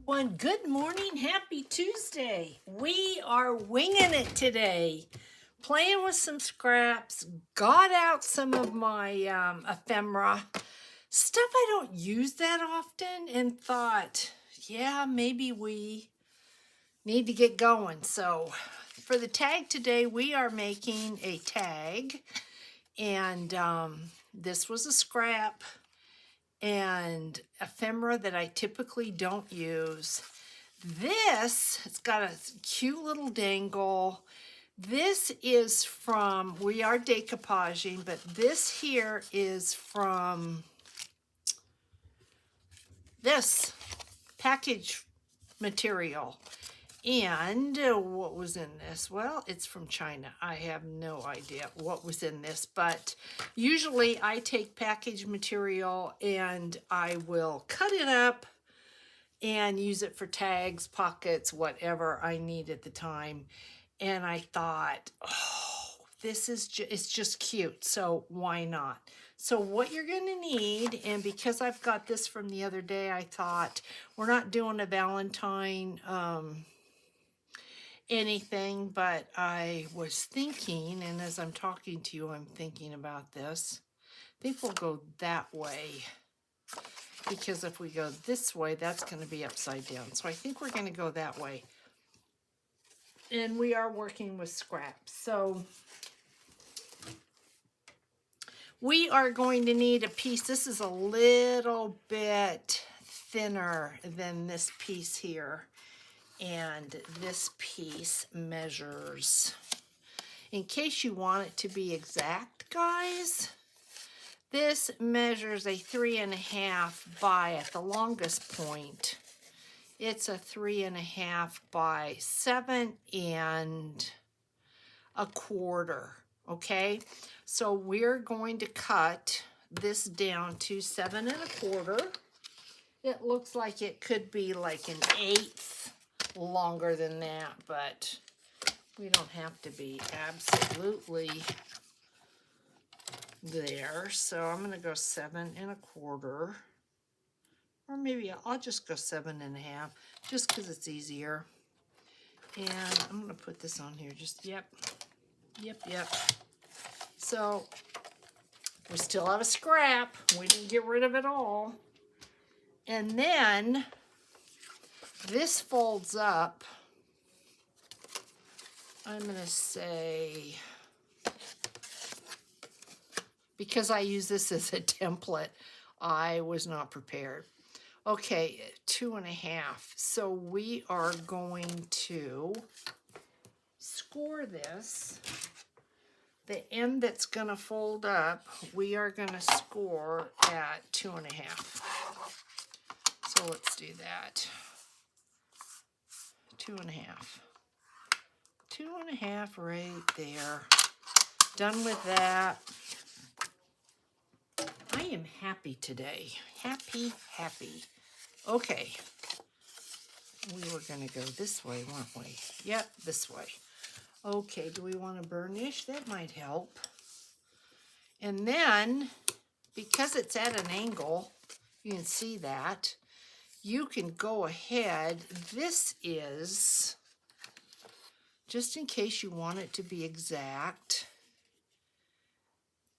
One good morning, happy Tuesday. We are winging it today, playing with some scraps. Got out some of my ephemera stuff I don't use that often, and thought, yeah, maybe we need to get going. So, for the tag today, we are making a tag, and this was a scrap and ephemera that I typically don't use. This, it's got a cute little dangle. This is from, we are decoupaging, but this here is from this package material. And what was in this? Well, it's from China. I have no idea what was in this, but usually I take package material and I will cut it up and use it for tags, pockets, whatever I need at the time. And I thought, oh, this is it's just cute, so why not? So what you're going to need, and because I've got this from the other day, I thought we're not doing a Valentine anything, but I was thinking, and as I'm talking to you, I'm thinking about this. I think we'll go that way, because if we go this way, that's going to be upside down. So I think we're going to go that way. And we are working with scraps. So we are going to need a piece. This is a little bit thinner than this piece here. And this piece measures, in case you want it to be exact, guys, this measures a 3.5 by, at the longest point, it's a 3.5 by 7.25. Okay, so we're going to cut this down to 7.25. It looks like it could be like an 1/8 longer than that, but we don't have to be absolutely there. So I'm going to go 7.25. Or maybe I'll just go 7.5, just because it's easier. And I'm going to put this on here. Just, yep. So we still have a scrap. We didn't get rid of it all. And then this folds up. I'm going to say, because I use this as a template, I was not prepared. Okay, 2.5. So we are going to score this. The end that's going to fold up, we are going to score at 2.5. So let's do that. 2.5. 2.5 right there. Done with that. I am happy today. Happy. Okay. We were going to go this way, weren't we? Yep, this way. Okay, do we want to burnish? That might help. And then, because it's at an angle, you can see that, you can go ahead. This is, just in case you want it to be exact,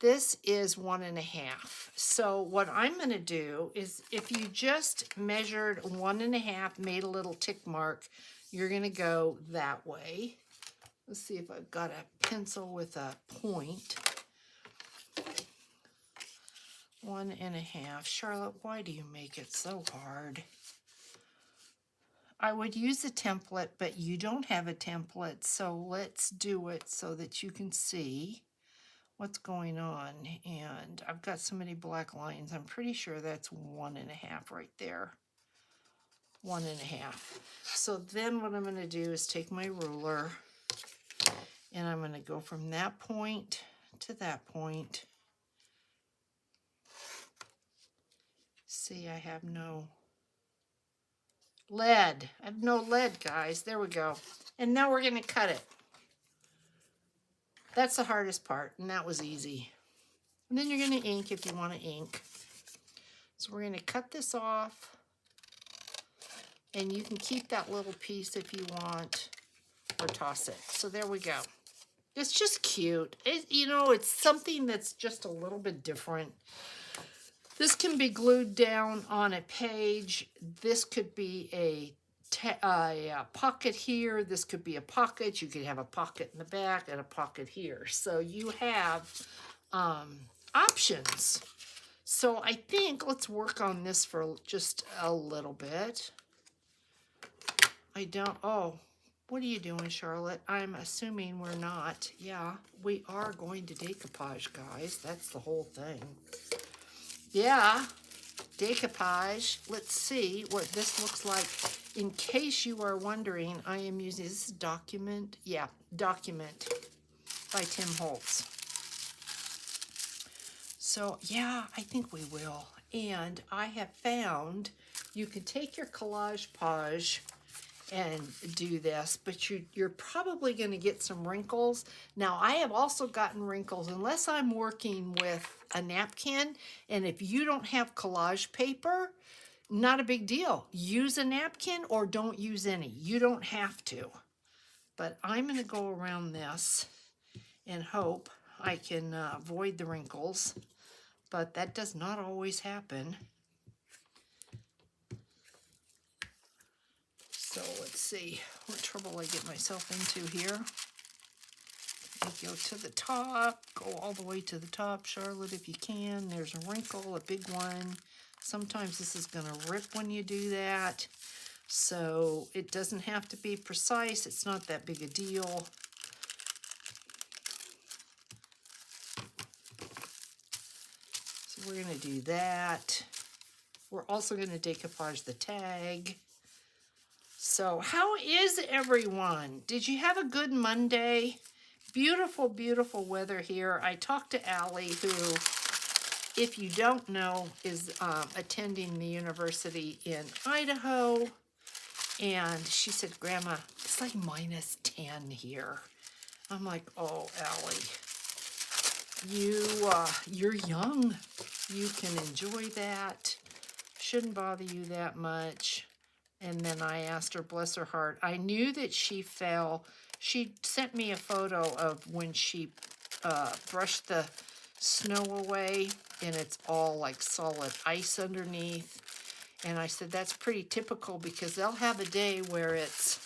this is 1.5. So what I'm going to do is, if you just measured 1.5, made a little tick mark, you're going to go that way. Let's see if I've got a pencil with a point. 1.5. Charlotte, why do you make it so hard? I would use a template, but you don't have a template, so let's do it so that you can see what's going on. And I've got so many black lines. I'm pretty sure that's 1.5 right there. 1.5. So then what I'm going to do is take my ruler, and I'm going to go from that point to that point. See, I have no lead. I have no lead, guys. There we go. And now we're going to cut it. That's the hardest part, and that was easy. And then you're going to ink if you want to ink. So we're going to cut this off And you can keep that little piece if you want, or toss it. So there we go. It's just cute. You know, it's something that's just a little bit different. This can be glued down on a page. This could be a pocket here. This could be a pocket. You could have a pocket in the back and a pocket here. So you have options. So I think let's work on this for just a little bit. Oh, what are you doing, Charlotte? I'm assuming we're not. Yeah, we are going to decoupage, guys. That's the whole thing. Yeah, decoupage. Let's see what this looks like. In case you are wondering, I am using, this is Document. Yeah, Document by Tim Holtz. So yeah, I think we will. And I have found you can take your Collage Page and do this, but you're probably going to get some wrinkles. Now, I have also gotten wrinkles unless I'm working with a napkin, and if you don't have collage paper, not a big deal. Use a napkin or don't use any. You don't have to. But I'm going to go around this and hope I can avoid the wrinkles, but that does not always happen. So let's see what trouble I get myself into here. I go to the top, go all the way to the top, Charlotte, if you can. There's a wrinkle, a big one. Sometimes this is going to rip when you do that. So it doesn't have to be precise. It's not that big a deal. So we're going to do that. We're also going to decoupage the tag. So how is everyone? Did you have a good Monday? Beautiful, beautiful weather here. I talked to Allie, who, if you don't know, is attending the university in Idaho. And she said, Grandma, it's like -10 here. I'm like, oh, Allie, you're young. You can enjoy that. Shouldn't bother you that much. And then I asked her, bless her heart, I knew that she fell. She sent me a photo of when she brushed the snow away, and it's all like solid ice underneath. And I said, that's pretty typical because they'll have a day where it's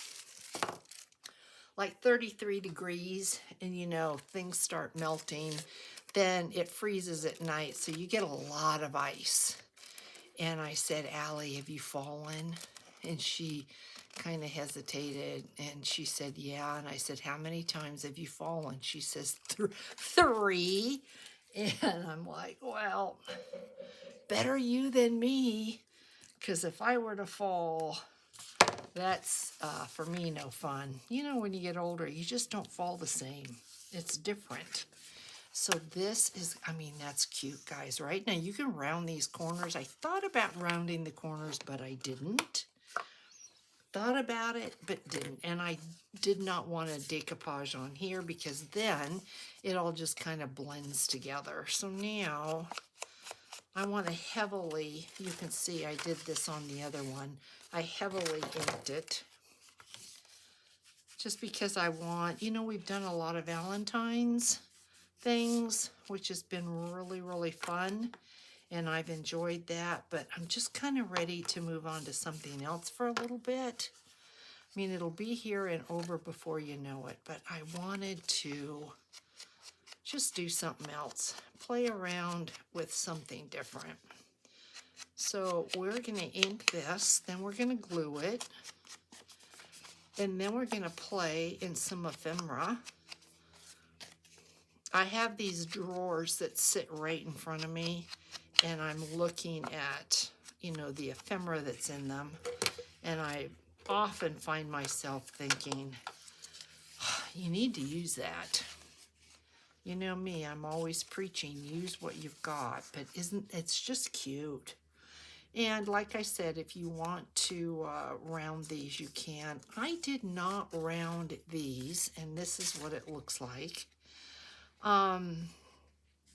like 33 degrees and, you know, things start melting. Then it freezes at night, so you get a lot of ice. And I said, Allie, have you fallen? And she kind of hesitated, and she said, yeah. And I said, how many times have you fallen? She says, 3. And I'm like, well, better you than me, because if I were to fall, that's, for me, no fun. You know, when you get older, you just don't fall the same. It's different. So this is, I mean, that's cute, guys, right? Now, you can round these corners. I thought about rounding the corners, but I didn't. Thought about it, but didn't. And I did not want a decoupage on here because then it all just kind of blends together. So now I want to heavily, you can see I did this on the other one. I heavily inked it just because I want, you know, we've done a lot of Valentine's things, which has been really, really fun. And I've enjoyed that, but I'm just kind of ready to move on to something else for a little bit. I mean, it'll be here and over before you know it, but I wanted to just do something else, play around with something different. So we're going to ink this, then we're going to glue it, and then we're going to play in some ephemera. I have these drawers that sit right in front of me, and I'm looking at, you know, the ephemera that's in them. And I often find myself thinking, oh, you need to use that. You know me, I'm always preaching, use what you've got, but it's just cute. And like I said, if you want to round these, you can. I did not round these, and this is what it looks like.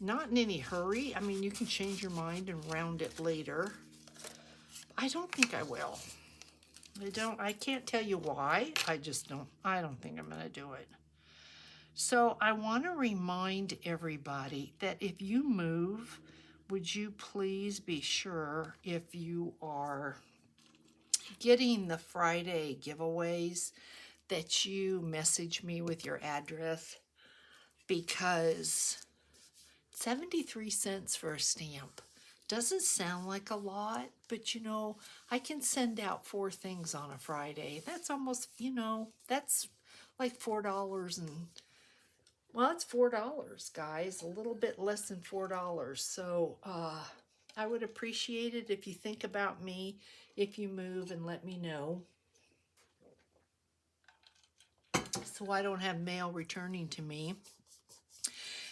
Not in any hurry. I mean, you can change your mind and round it later. I don't think I will. I can't tell you why. I don't think I'm going to do it. So I want to remind everybody that if you move, would you please be sure if you are getting the Friday giveaways that you message me with your address, because 73 cents for a stamp doesn't sound like a lot, but you know, I can send out 4 things on a Friday. That's almost, you know, that's like $4 and, well, it's $4, guys, a little bit less than $4. So I would appreciate it if you think about me if you move and let me know, so I don't have mail returning to me.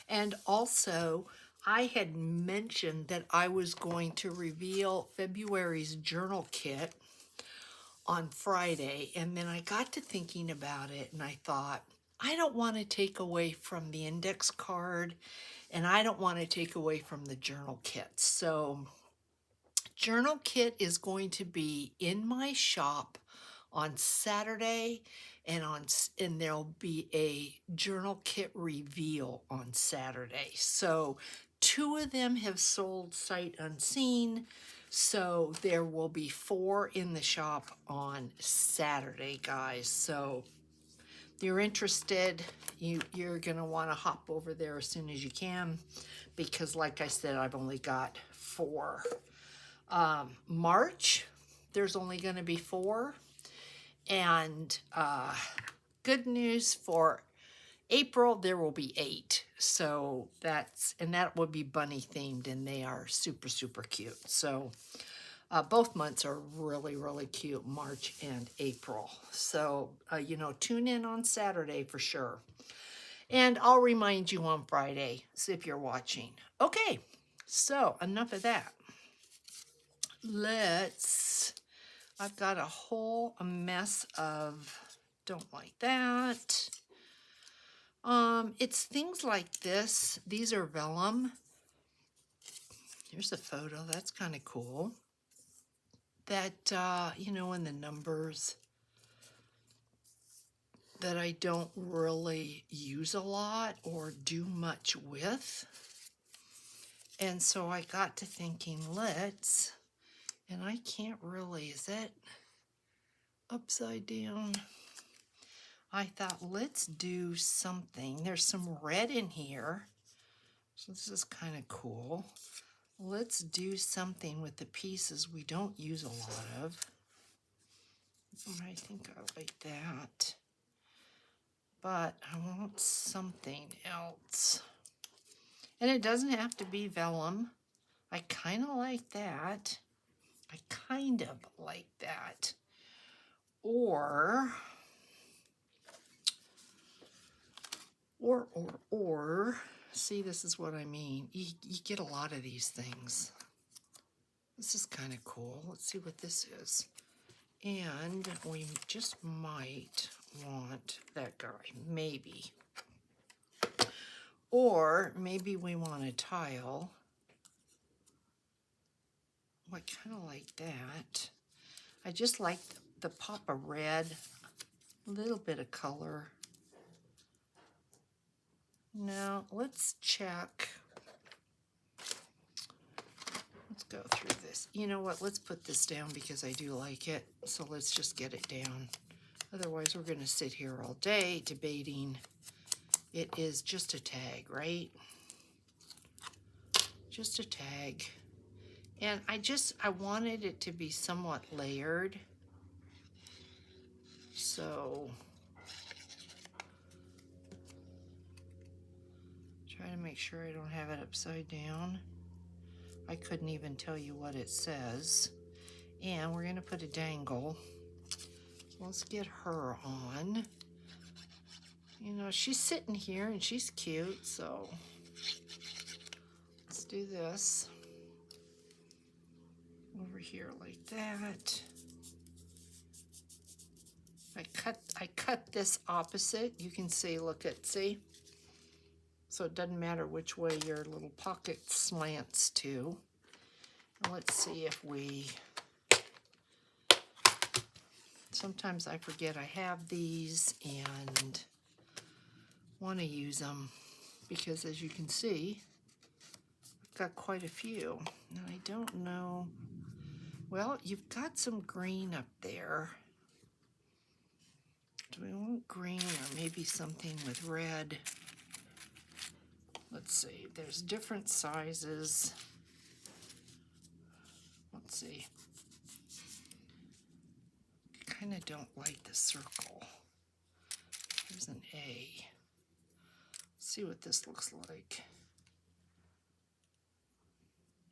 And also, I had mentioned that I was going to reveal February's journal kit on Friday, and then I got to thinking about it, and I thought, I don't want to take away from the index card, and I don't want to take away from the journal kit. So journal kit is going to be in my shop on Saturday, and there'll be a journal kit reveal on Saturday. So 2 of them have sold sight unseen, so there will be 4 in the shop on Saturday, guys. So if you're interested, you're gonna want to hop over there as soon as you can, because like I said, I've only got 4. March, there's only going to be 4, and good news for April, there will be 8. So that would be bunny themed, and they are super, super cute. So both months are really, really cute, March and April. So, you know, tune in on Saturday for sure. And I'll remind you on Friday, so if you're watching. Okay, so enough of that. I've got a whole mess of, don't like that. It's things like this. These are vellum. Here's a photo. That's kind of cool. That, you know, in the numbers that I don't really use a lot or do much with. And so I got to thinking, and I can't really, is that upside down? I thought, let's do something. There's some red in here, so this is kind of cool. Let's do something with the pieces we don't use a lot of. I think I like that, but I want something else. And it doesn't have to be vellum. I kind of like that. I kind of like that. Or, see, this is what I mean. You get a lot of these things. This is kind of cool. Let's see what this is. And we just might want that guy, maybe. Or maybe we want a tile. I kind of like that. I just like the pop of red, a little bit of color. Now, let's check. Let's go through this. You know what? Let's put this down because I do like it. So let's just get it down. Otherwise, we're going to sit here all day debating. It is just a tag, right? Just a tag. And I wanted it to be somewhat layered. So, try to make sure I don't have it upside down. I couldn't even tell you what it says. And we're going to put a dangle. So let's get her on. You know, she's sitting here and she's cute, so let's do this. Over here like that. I cut this opposite. You can see, see? So it doesn't matter which way your little pocket slants to. Let's see if we Sometimes I forget I have these and want to use them because, as you can see, I've got quite a few. Now I don't know. Well, you've got some green up there. Do we want green or maybe something with red? Let's see. There's different sizes. Let's see. I kind of don't like the circle. Here's an A. Let's see what this looks like.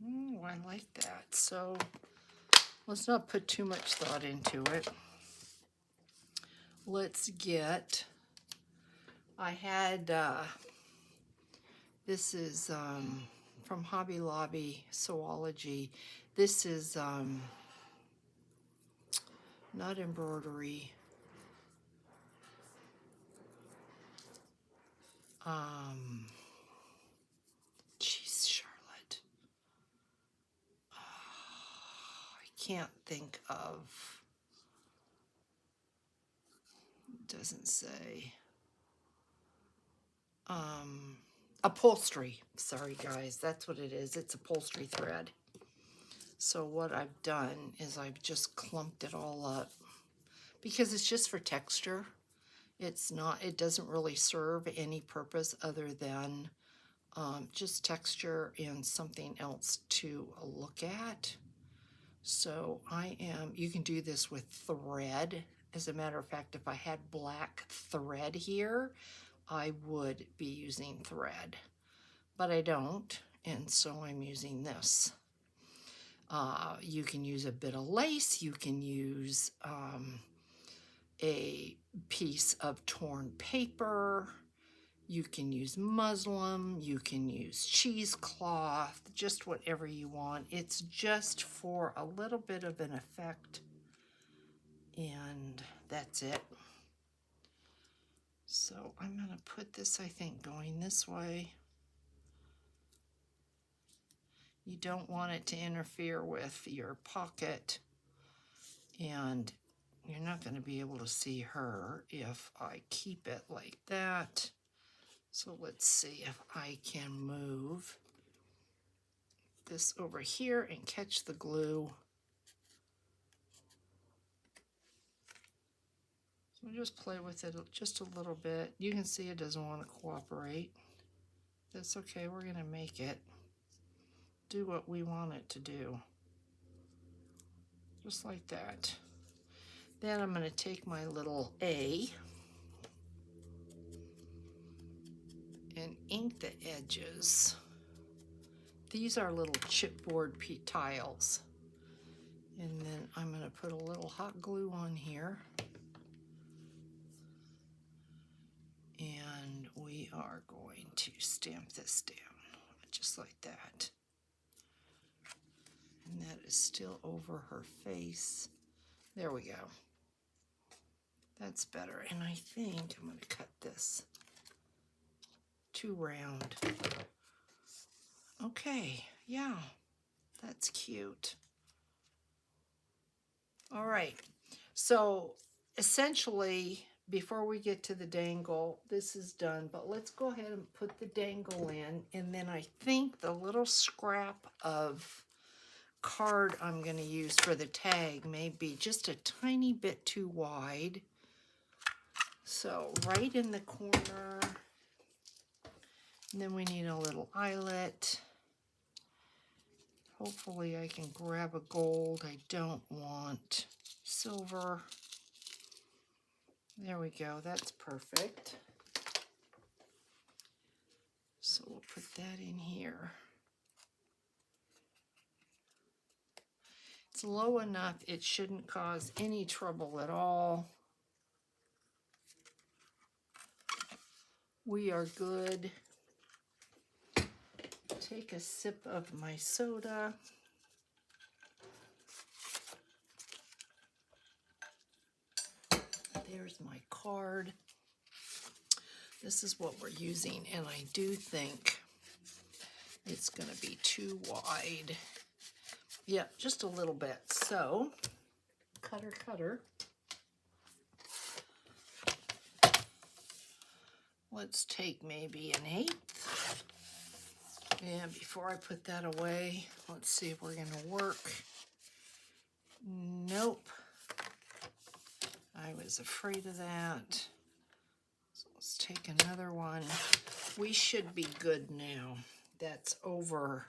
I like that. So let's not put too much thought into it. Let's get, I had, this is from Hobby Lobby, Sewology. This is not embroidery. Geez, Charlotte. I can't think of, it doesn't say. Upholstery. Sorry guys, that's what it is. It's upholstery thread. So what I've done is I've just clumped it all up because it's just for texture. It's not, it doesn't really serve any purpose other than just texture and something else to look at. So you can do this with thread. As a matter of fact, if I had black thread here, I would be using thread, but I don't, and so I'm using this. You can use a bit of lace, you can use a piece of torn paper, you can use muslin, you can use cheesecloth, just whatever you want. It's just for a little bit of an effect, and that's it. So I'm going to put this, I think, going this way. You don't want it to interfere with your pocket, and you're not going to be able to see her if I keep it like that. So let's see if I can move this over here and catch the glue. So just play with it just a little bit. You can see it doesn't want to cooperate. That's okay, we're going to make it do what we want it to do. Just like that. Then I'm going to take my little A and ink the edges. These are little chipboard tiles. And then I'm going to put a little hot glue on here. And we are going to stamp this down, just like that. And that is still over her face. There we go. That's better. And I think I'm going to cut this too round. Okay, yeah, that's cute. All right, so essentially, before we get to the dangle, this is done, but let's go ahead and put the dangle in, and then I think the little scrap of card I'm going to use for the tag may be just a tiny bit too wide. So right in the corner, and then we need a little eyelet. Hopefully I can grab a gold. I don't want silver. There we go, that's perfect. So we'll put that in here. It's low enough, it shouldn't cause any trouble at all. We are good. Take a sip of my soda. There's my card. This is what we're using, and I do think it's going to be too wide. Yeah, just a little bit. So, cutter. let's take maybe an 1/8. And before I put that away, let's see if we're gonna work. Nope. I was afraid of that. So let's take another one. We should be good now. That's over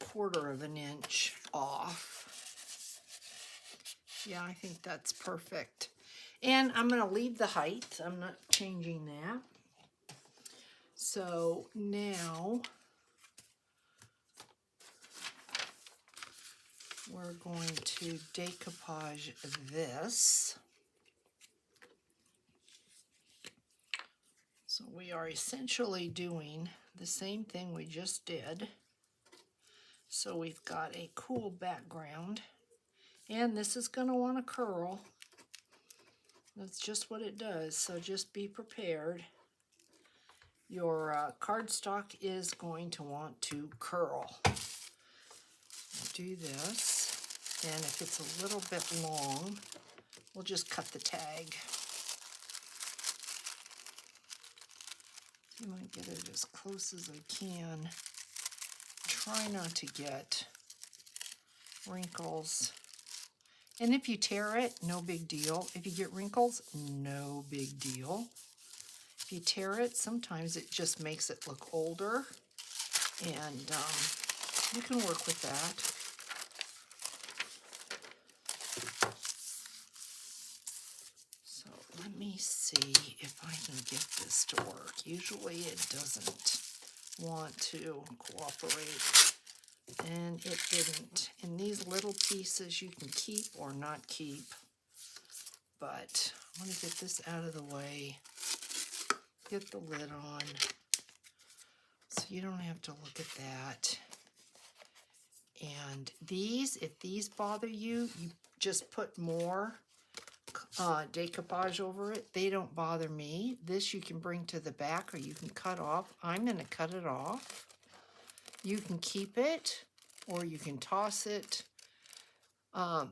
1/4 of an inch off. Yeah, I think that's perfect. And I'm going to leave the height. I'm not changing that. So now we're going to decoupage this. So we are essentially doing the same thing we just did. So we've got a cool background, and this is going to want to curl. That's just what it does, so just be prepared. Your cardstock is going to want to curl. Do this, and if it's a little bit long, we'll just cut the tag. I might get it as close as I can. Try not to get wrinkles. And if you tear it, no big deal. If you get wrinkles, no big deal. If you tear it, sometimes it just makes it look older, and you can work with that. So let me see if I can get this to work. Usually it doesn't want to cooperate, and it didn't. And these little pieces you can keep or not keep, but I want to get this out of the way, get the lid on, so you don't have to look at that. And these, if these bother you, you just put more decoupage over it. They don't bother me. This you can bring to the back, or you can cut off. I'm going to cut it off. You can keep it, or you can toss it.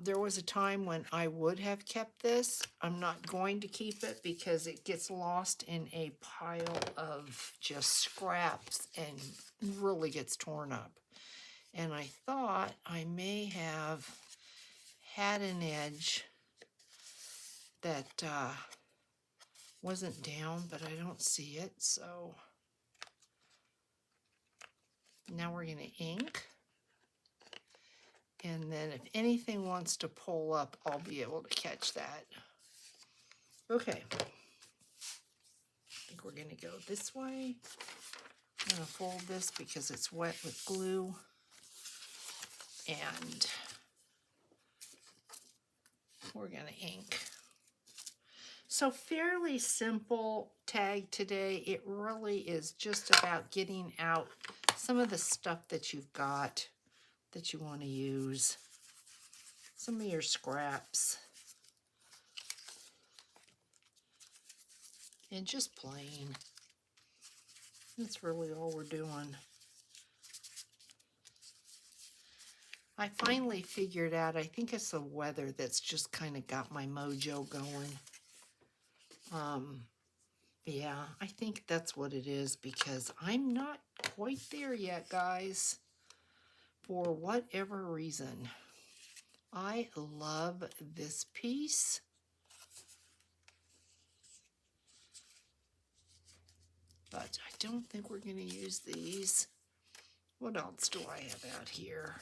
There was a time when I would have kept this. I'm not going to keep it because it gets lost in a pile of just scraps and really gets torn up. And I thought I may have had an edge that wasn't down, but I don't see it. So now we're going to ink. And then if anything wants to pull up, I'll be able to catch that. Okay. I think we're going to go this way. I'm going to fold this because it's wet with glue. And we're going to ink. So fairly simple tag today. It really is just about getting out some of the stuff that you've got that you want to use. Some of your scraps. And just plain. That's really all we're doing. I finally figured out, I think it's the weather that's just kind of got my mojo going. Yeah, I think that's what it is, because I'm not quite there yet, guys. For whatever reason. I love this piece. But I don't think we're going to use these. What else do I have out here?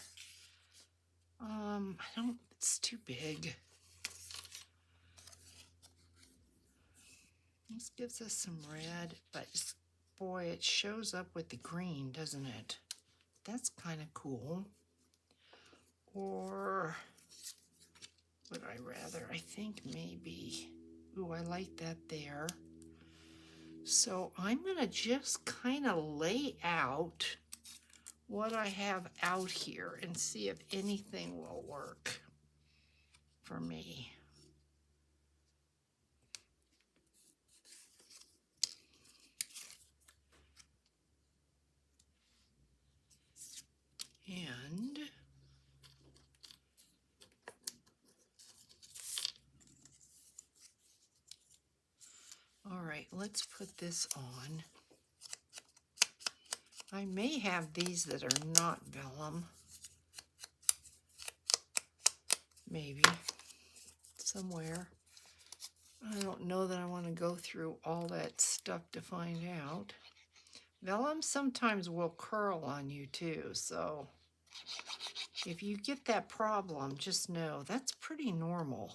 It's too big. This gives us some red, but boy, it shows up with the green, doesn't it? That's kind of cool. Or would I rather? I think maybe, ooh, I like that there. So I'm going to just kind of lay out what I have out here and see if anything will work for me. And all right, let's put this on. I may have these that are not vellum. Maybe. Somewhere. I don't know that I want to go through all that stuff to find out. Vellum sometimes will curl on you too, so if you get that problem, just know that's pretty normal.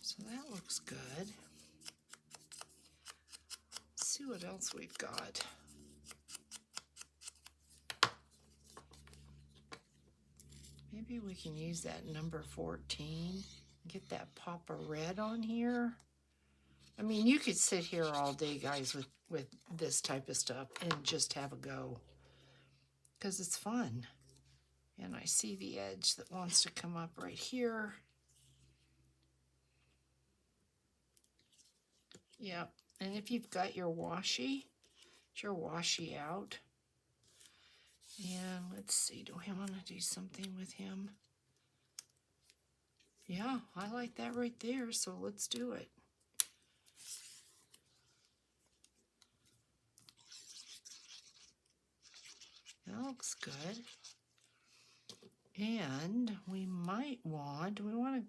So that looks good. Let's see what else we've got. Maybe we can use that number 14. Get that pop of red on here. I mean, you could sit here all day, guys, with this type of stuff and just have a go. Because it's fun. And I see the edge that wants to come up right here. Yep. And if you've got your washi, get your washi out. And let's see, do I want to do something with him? Yeah, I like that right there, so let's do it. That looks good. And we might want, do we want to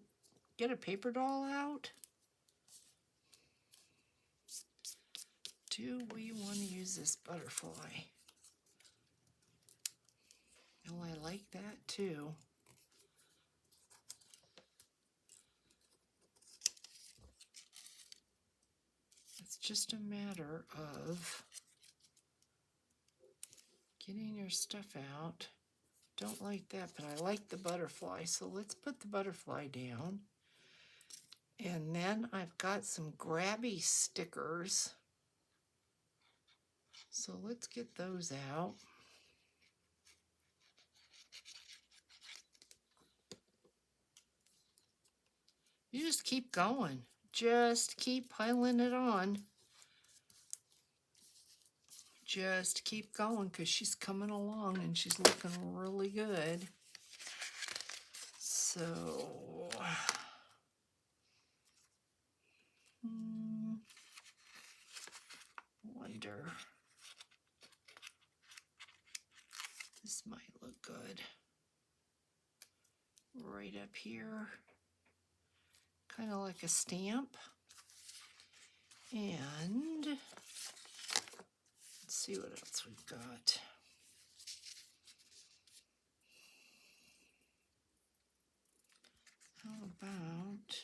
get a paper doll out? Do we want to use this butterfly? Oh, I like that too. It's just a matter of getting your stuff out. Don't like that, but I like the butterfly, so let's put the butterfly down. And then I've got some grabby stickers. So let's get those out. You just keep going. Just keep piling it on. Just keep going because she's coming along and she's looking really good. So, wonder. This might look good. Right up here. Kind of like a stamp. And let's see what else we've got. How about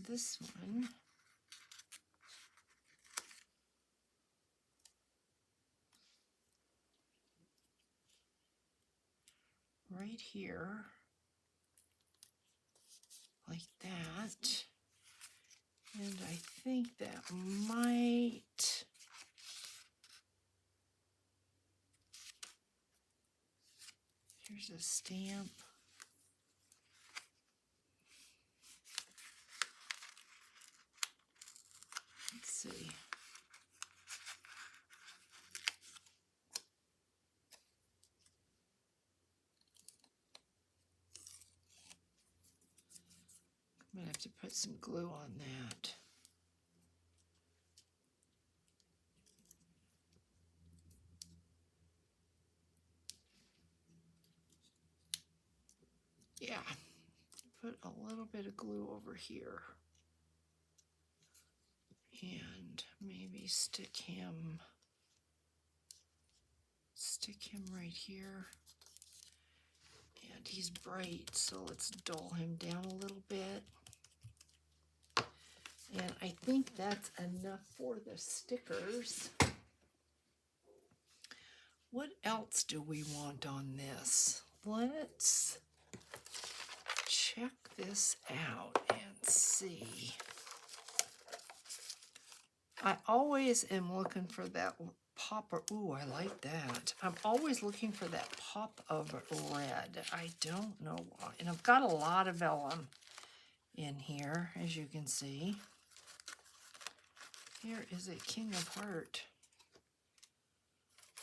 this one? Right here. Like that. And I think that might, here's a stamp. Let's see. I'm gonna have to put some glue on that. Yeah, put a little bit of glue over here. And maybe stick him right here. And he's bright, so let's dull him down a little bit. And I think that's enough for the stickers. What else do we want on this? Let's check this out and see. I always am looking for that pop of, ooh, I like that. I'm always looking for that pop of red. I don't know why. And I've got a lot of vellum in here, as you can see. Here is a King of Heart.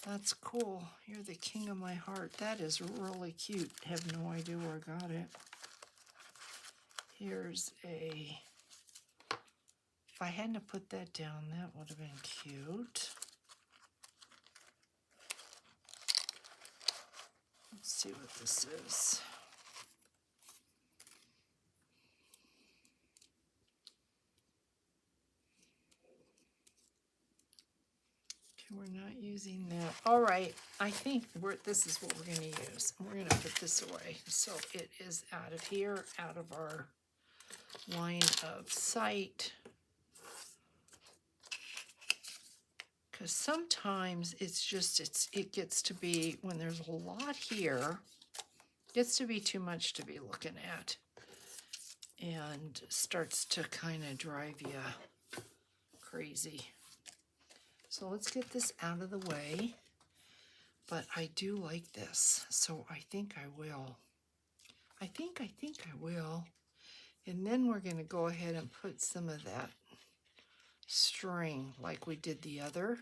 That's cool. You're the king of my heart. That is really cute. Have no idea where I got it. Here's a... If I hadn't have put that down, that would have been cute. Let's see what this is. Okay, we're not using that. All right, I think this is what we're going to use. We're going to put this away. So it is out of here, out of our line of sight. Because sometimes it gets to be, when there's a lot here, it gets to be too much to be looking at. And starts to kind of drive you crazy. So let's get this out of the way. But I do like this, so I think I will. I think I will. And then we're going to go ahead and put some of that string like we did the other.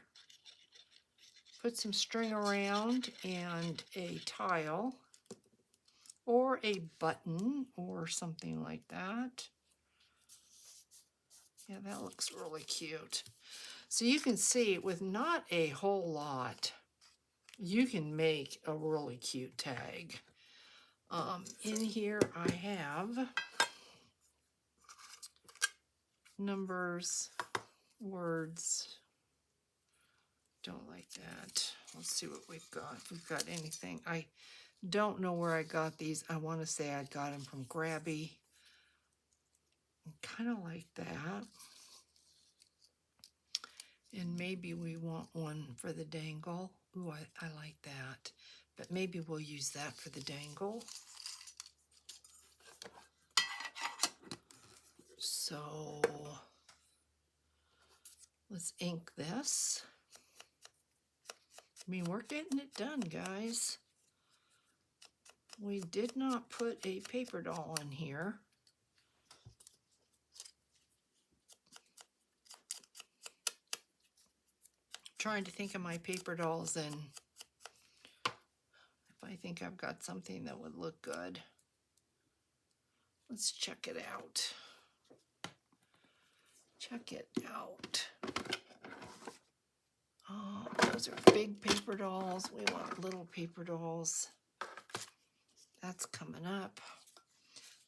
Put some string around and a tile or a button or something like that. Yeah, that looks really cute. So you can see with not a whole lot, you can make a really cute tag. In here I have numbers, words. Don't like that. Let's see what we've got. If we've got anything. I don't know where I got these. I want to say I got them from Grabby. Kind of like that. And maybe we want one for the dangle. Ooh, I like that. But maybe we'll use that for the dangle. So let's ink this. I mean, we're getting it done, guys. We did not put a paper doll in here. Trying to think of my paper dolls and if I think I've got something that would look good. Let's check it out. Check it out. Oh, those are big paper dolls. We want little paper dolls. That's coming up.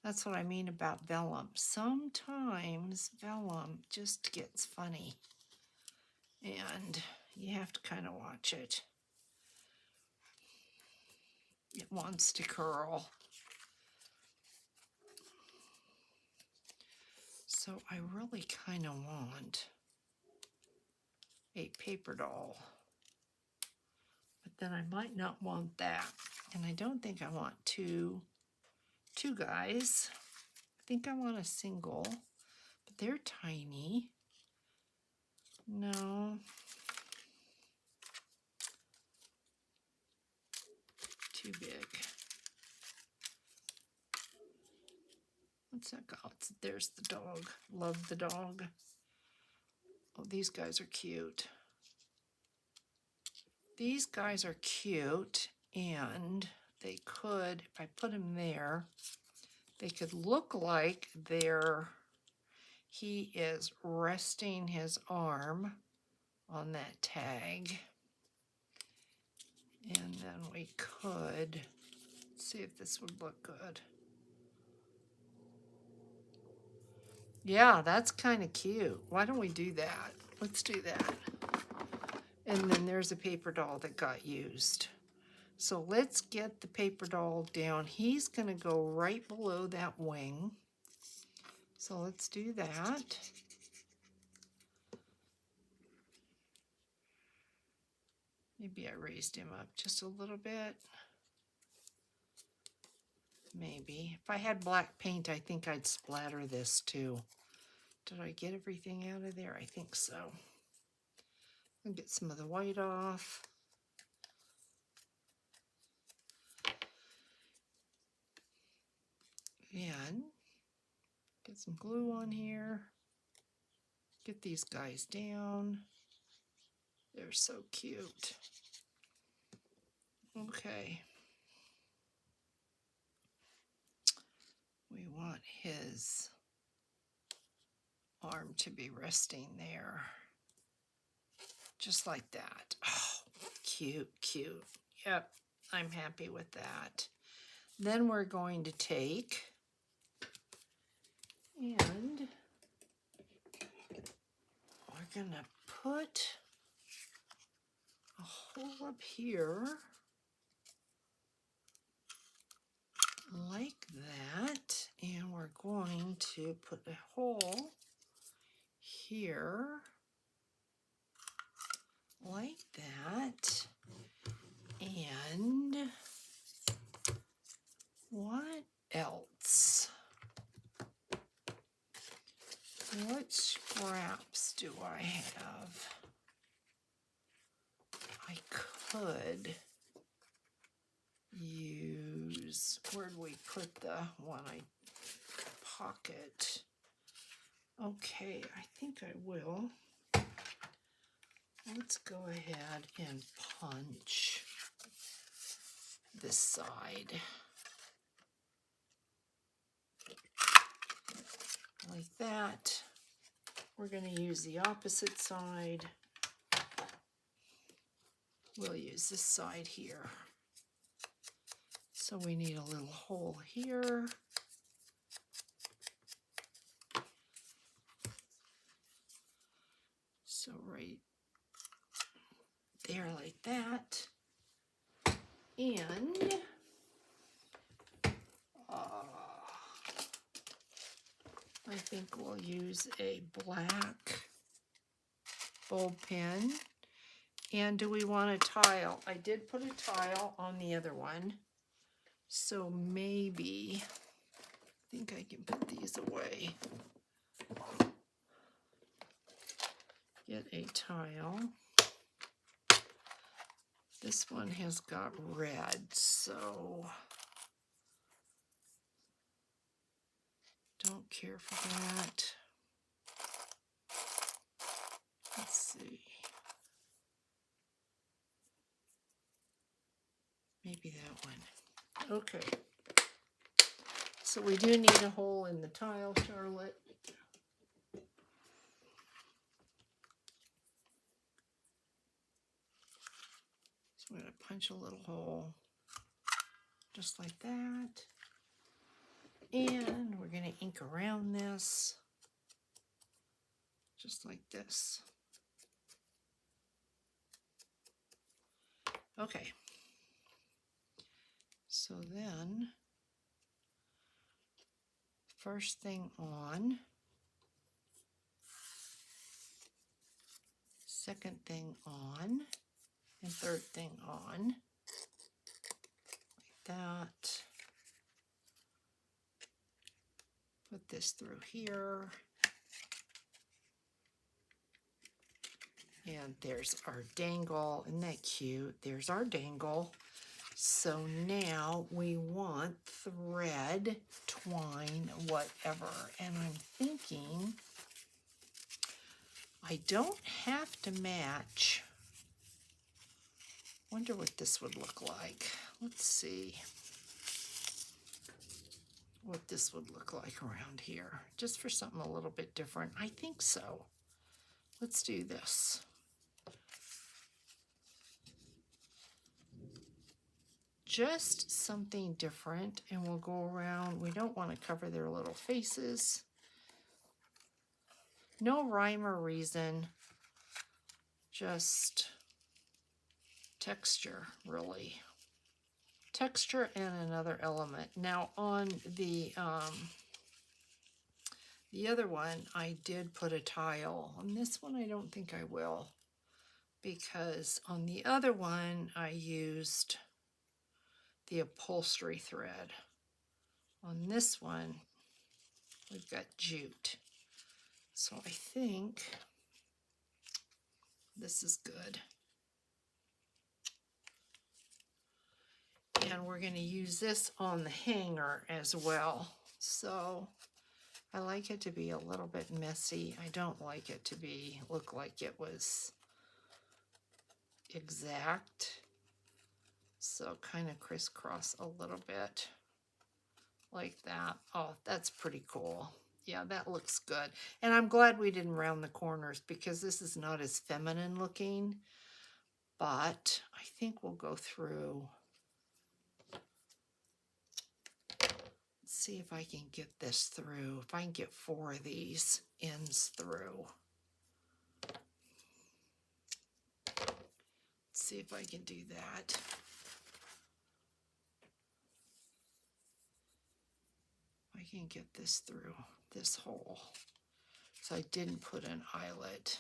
That's what I mean about vellum. Sometimes vellum just gets funny. And you have to kind of watch it. It wants to curl. So I really kind of want a paper doll. But then I might not want that. And I don't think I want two guys. I think I want a single, but they're tiny. No. Too big. What's that called? There's the dog. Love the dog. Oh, these guys are cute. These guys are cute, and they could, if I put them there, they could look like he is resting his arm on that tag. And then we could see if this would look good. Yeah, that's kind of cute. Why don't we do that? Let's do that. And then there's a paper doll that got used. So let's get the paper doll down. He's going to go right below that wing. So let's do that. Maybe I raised him up just a little bit. Maybe. If I had black paint, I think I'd splatter this too. Did I get everything out of there? I think so. I'll get some of the white off. And get some glue on here. Get these guys down. They're so cute. Okay. We want his arm to be resting there. Just like that. Oh, cute, cute. Yep, I'm happy with that. Then we're going to take and we're going to put a hole up here like that. And we're going to put a hole here like that. And what else? What scraps do I have? I could use, where'd we put the one I pocket? Okay, I think I will. Let's go ahead and punch this side. Like that. We're going to use the opposite side. We'll use this side here. So we need a little hole here. So right there like that. And I think we'll use a black bulb pen. And do we want a tile? I did put a tile on the other one. So maybe, I think I can put these away. Get a tile. This one has got red, so don't care for that. Let's see. Maybe that one. Okay. So we do need a hole in the tile, Charlotte. So I'm going to punch a little hole just like that. And we're going to ink around this just like this. Okay. So then, first thing on, second thing on, and third thing on, like that. Put this through here. And there's our dangle. Isn't that cute? There's our dangle. So now we want thread, twine, whatever. And I'm thinking I don't have to match. Wonder what this would look like. Let's see what this would look like around here. Just for something a little bit different. I think so. Let's do this. Just something different, and we'll go around. We don't want to cover their little faces. No rhyme or reason, just texture, really. Texture and another element. Now on the other one, I did put a tile. On this one, I don't think I will, because on the other one, I used the upholstery thread. On this one, we've got jute. So I think this is good. And we're going to use this on the hanger as well. So I like it to be a little bit messy. I don't like it to look like it was exact. So kind of crisscross a little bit like that. Oh, that's pretty cool. Yeah, that looks good. And I'm glad we didn't round the corners because this is not as feminine looking. But I think we'll go through. Let's see if I can get this through. If I can get 4 of these ends through. Let's see if I can do that. I can get this through this hole. So I didn't put an eyelet.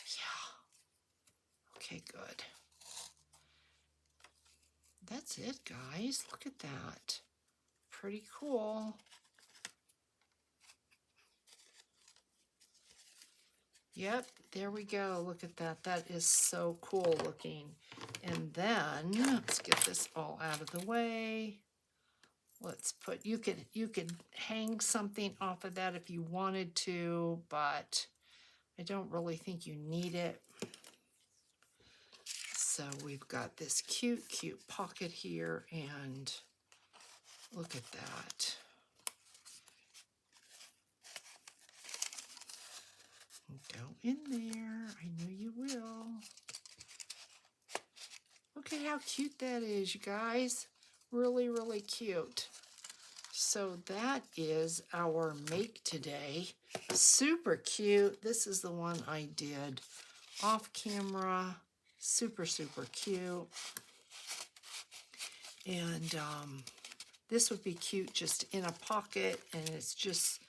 Yeah. Okay, good. That's it, guys. Look at that. Pretty cool. Yep, there we go. Look at that. That is so cool looking. And then let's get this all out of the way. Let's put, you could hang something off of that if you wanted to, but I don't really think you need it. So we've got this cute pocket here, and look at that. Go in there. I know you will. Look at how cute that is, you guys. Really, really cute. So that is our make today. Super cute. This is the one I did off camera. Super, super cute. And this would be cute just in a pocket, and it's just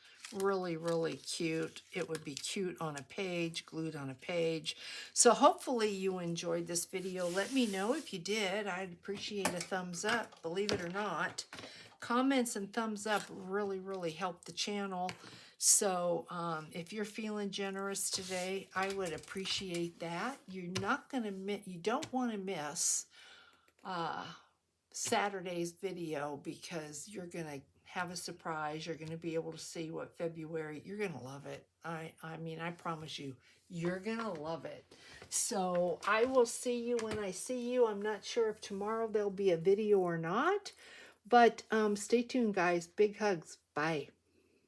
really, really cute. It would be cute on a page, glued on a page. So hopefully you enjoyed this video. Let me know if you did. I'd appreciate a thumbs up, believe it or not. Comments and thumbs up really, really help the channel. So if you're feeling generous today, I would appreciate that. You're not going to you don't want to miss Saturday's video, because you're going to have a surprise. You're going to be able to see what February, you're going to love it. I mean, I promise you, you're going to love it. So I will see you when I see you. I'm not sure if tomorrow there'll be a video or not, but stay tuned, guys. Big hugs. Bye.